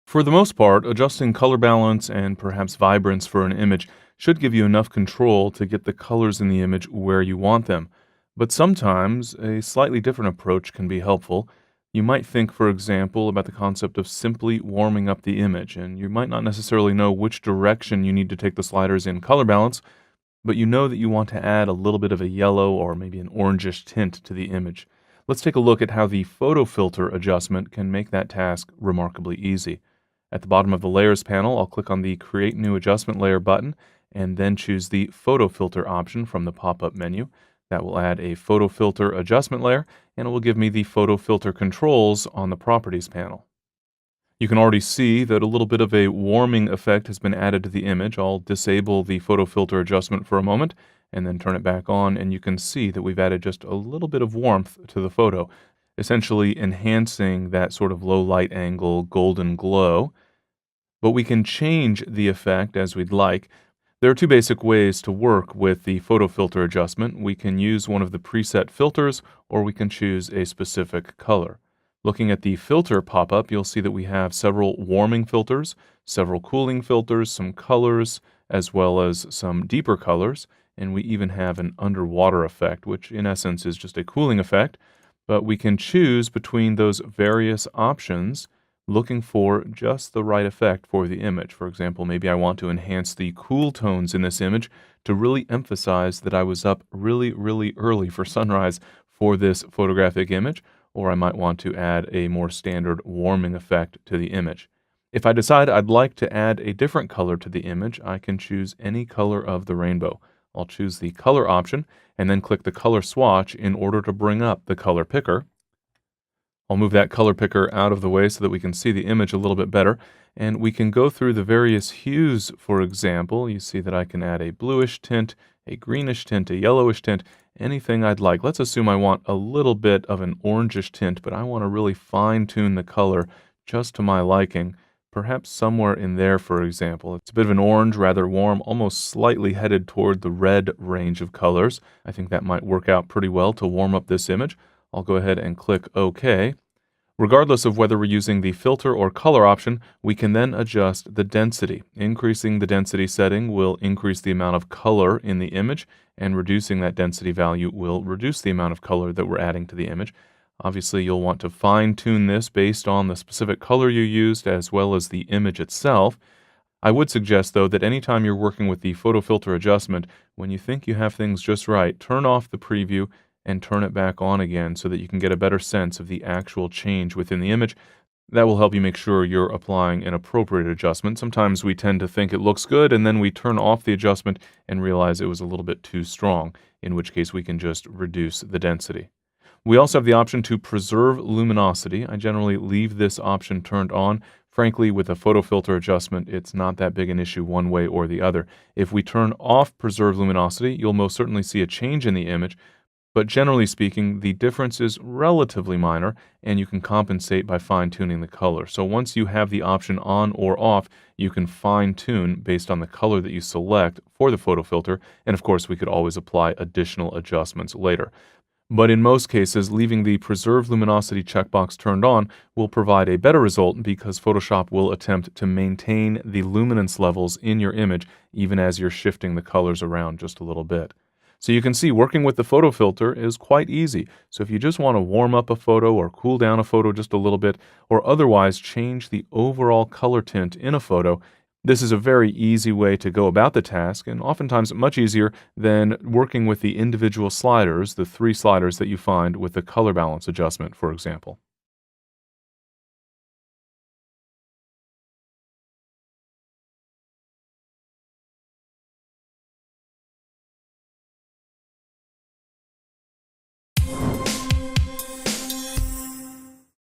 For the most part, adjusting color balance and perhaps vibrance for an image should give you enough control to get the colors in the image where you want them. But sometimes a slightly different approach can be helpful. You might think, for example, about the concept of simply warming up the image, and you might not necessarily know which direction you need to take the sliders in color balance, but you know that you want to add a little bit of a yellow or maybe an orangish tint to the image. Let's take a look at how the photo filter adjustment can make that task remarkably easy. At the bottom of the Layers panel, I'll click on the Create New Adjustment Layer button and then choose the Photo Filter option from the pop-up menu. That will add a Photo Filter Adjustment Layer, and it will give me the Photo Filter controls on the Properties panel. You can already see that a little bit of a warming effect has been added to the image. I'll disable the Photo Filter adjustment for a moment and then turn it back on, and you can see that we've added just a little bit of warmth to the photo, essentially enhancing that sort of low light angle golden glow. But we can change the effect as we'd like. There are two basic ways to work with the photo filter adjustment. We can use one of the preset filters, or we can choose a specific color. Looking at the filter pop-up, you'll see that we have several warming filters, several cooling filters, some colors, as well as some deeper colors, and we even have an underwater effect, which in essence is just a cooling effect. But we can choose between those various options, looking for just the right effect for the image. For example, maybe I want to enhance the cool tones in this image to really emphasize that I was up really, really early for sunrise for this photographic image, or I might want to add a more standard warming effect to the image. If I decide I'd like to add a different color to the image, I can choose any color of the rainbow. I'll choose the color option and then click the color swatch in order to bring up the color picker. I'll move that color picker out of the way so that we can see the image a little bit better, and we can go through the various hues. For example, you see that I can add a bluish tint, a greenish tint, a yellowish tint, anything I'd like. Let's assume I want a little bit of an orangish tint, but I want to really fine-tune the color just to my liking. Perhaps somewhere in there, for example. It's a bit of an orange, rather warm, almost slightly headed toward the red range of colors. I think that might work out pretty well to warm up this image. I'll go ahead and click OK. Regardless of whether we're using the filter or color option, we can then adjust the density. Increasing the density setting will increase the amount of color in the image, and reducing that density value will reduce the amount of color that we're adding to the image. Obviously, you'll want to fine-tune this based on the specific color you used as well as the image itself. I would suggest, though, that anytime you're working with the photo filter adjustment, when you think you have things just right, turn off the preview and turn it back on again so that you can get a better sense of the actual change within the image. That will help you make sure you're applying an appropriate adjustment. Sometimes we tend to think it looks good, and then we turn off the adjustment and realize it was a little bit too strong, in which case we can just reduce the density. We also have the option to preserve luminosity. I generally leave this option turned on. Frankly, with a photo filter adjustment, it's not that big an issue one way or the other. If we turn off preserve luminosity, you'll most certainly see a change in the image, but generally speaking, the difference is relatively minor, and you can compensate by fine-tuning the color. So once you have the option on or off, you can fine-tune based on the color that you select for the photo filter, and of course we could always apply additional adjustments later. But in most cases, leaving the Preserve Luminosity checkbox turned on will provide a better result because Photoshop will attempt to maintain the luminance levels in your image even as you're shifting the colors around just a little bit. So you can see working with the photo filter is quite easy. So if you just want to warm up a photo or cool down a photo just a little bit, or otherwise change the overall color tint in a photo, this is a very easy way to go about the task, and oftentimes much easier than working with the individual sliders, the 3 sliders that you find with the color balance adjustment, for example.